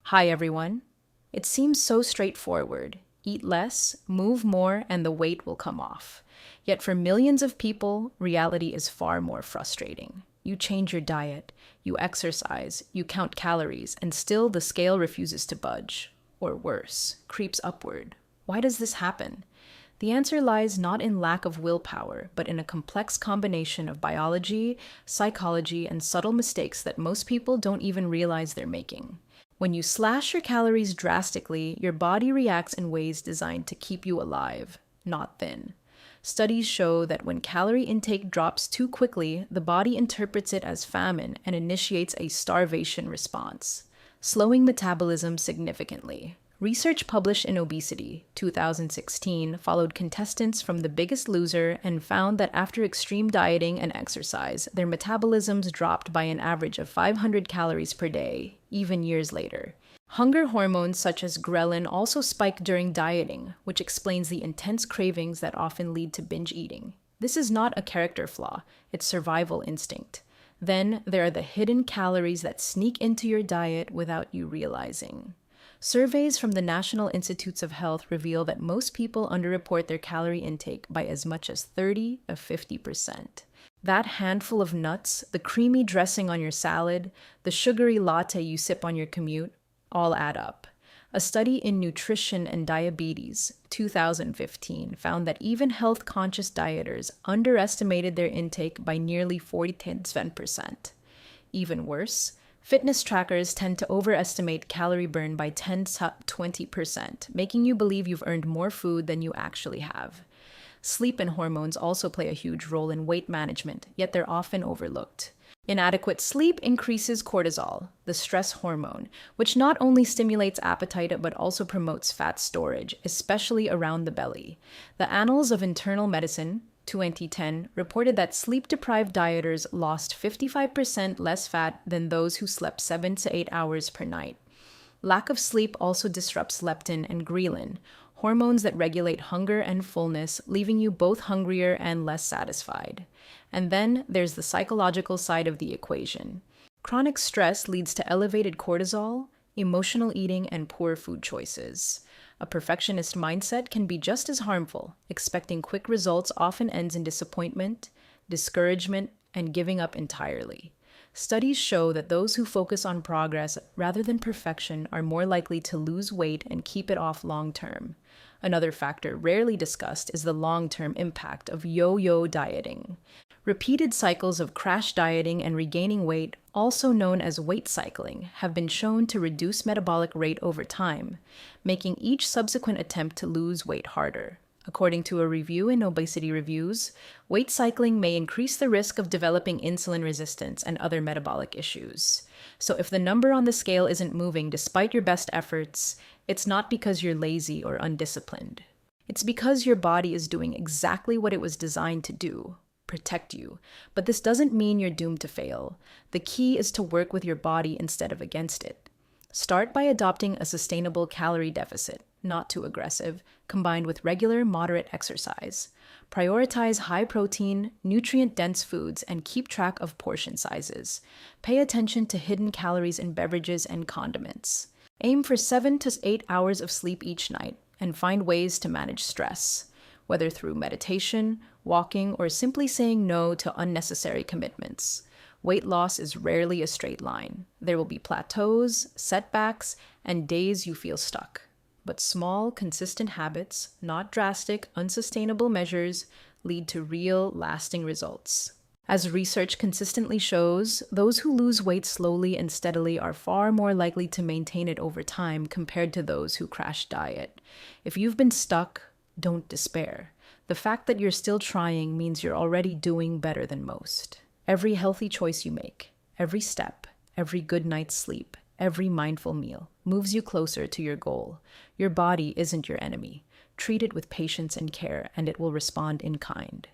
Hi, everyone. It seems so straightforward. Eat less, move more, and the weight will come off. Yet for millions of people, reality is far more frustrating. You change your diet, you exercise, you count calories, and still the scale refuses to budge. Or worse, creeps upward. Why does this happen? The answer lies not in lack of willpower, but in a complex combination of biology, psychology, and subtle mistakes that most people don't even realize they're making. When you slash your calories drastically, your body reacts in ways designed to keep you alive, not thin. Studies show that when calorie intake drops too quickly, the body interprets it as famine and initiates a starvation response, slowing metabolism significantly. Research published in Obesity, 2016, followed contestants from The Biggest Loser and found that after extreme dieting and exercise, their metabolisms dropped by an average of 500 calories per day, even years later. Hunger hormones such as ghrelin also spike during dieting, which explains the intense cravings that often lead to binge eating. This is not a character flaw, it's survival instinct. Then there are the hidden calories that sneak into your diet without you realizing. Surveys from the National Institutes of Health reveal that most people underreport their calorie intake by as much as 30 to 50%. That handful of nuts, the creamy dressing on your salad, the sugary latte you sip on your commute, all add up. A study in Nutrition and Diabetes, 2015, found that even health-conscious dieters underestimated their intake by nearly 40-10%. Even worse, fitness trackers tend to overestimate calorie burn by 10-20%, making you believe you've earned more food than you actually have. Sleep and hormones also play a huge role in weight management, yet they're often overlooked. Inadequate sleep increases cortisol, the stress hormone, which not only stimulates appetite but also promotes fat storage, especially around the belly. The Annals of Internal Medicine, 2010, reported that sleep-deprived dieters lost 55% less fat than those who slept 7 to 8 hours per night. Lack of sleep also disrupts leptin and ghrelin, hormones that regulate hunger and fullness, leaving you both hungrier and less satisfied. And then there's the psychological side of the equation. Chronic stress leads to elevated cortisol, emotional eating, and poor food choices. A perfectionist mindset can be just as harmful. Expecting quick results often ends in disappointment, discouragement, and giving up entirely. Studies show that those who focus on progress rather than perfection are more likely to lose weight and keep it off long term. Another factor rarely discussed is the long-term impact of yo-yo dieting. Repeated cycles of crash dieting and regaining weight, also known as weight cycling, have been shown to reduce metabolic rate over time, making each subsequent attempt to lose weight harder. According to a review in Obesity Reviews, weight cycling may increase the risk of developing insulin resistance and other metabolic issues. So if the number on the scale isn't moving despite your best efforts, it's not because you're lazy or undisciplined. It's because your body is doing exactly what it was designed to do: protect you. But this doesn't mean you're doomed to fail. The key is to work with your body instead of against it. Start by adopting a sustainable calorie deficit, not too aggressive, combined with regular, moderate exercise. Prioritize high-protein, nutrient-dense foods and keep track of portion sizes. Pay attention to hidden calories in beverages and condiments. Aim for 7 to 8 hours of sleep each night and find ways to manage stress, whether through meditation, walking, or simply saying no to unnecessary commitments. Weight loss is rarely a straight line. There will be plateaus, setbacks, and days you feel stuck. But small, consistent habits, not drastic, unsustainable measures, lead to real, lasting results. As research consistently shows, those who lose weight slowly and steadily are far more likely to maintain it over time compared to those who crash diet. If you've been stuck, don't despair. The fact that you're still trying means you're already doing better than most. Every healthy choice you make, every step, every good night's sleep, every mindful meal moves you closer to your goal. Your body isn't your enemy. Treat it with patience and care, and it will respond in kind.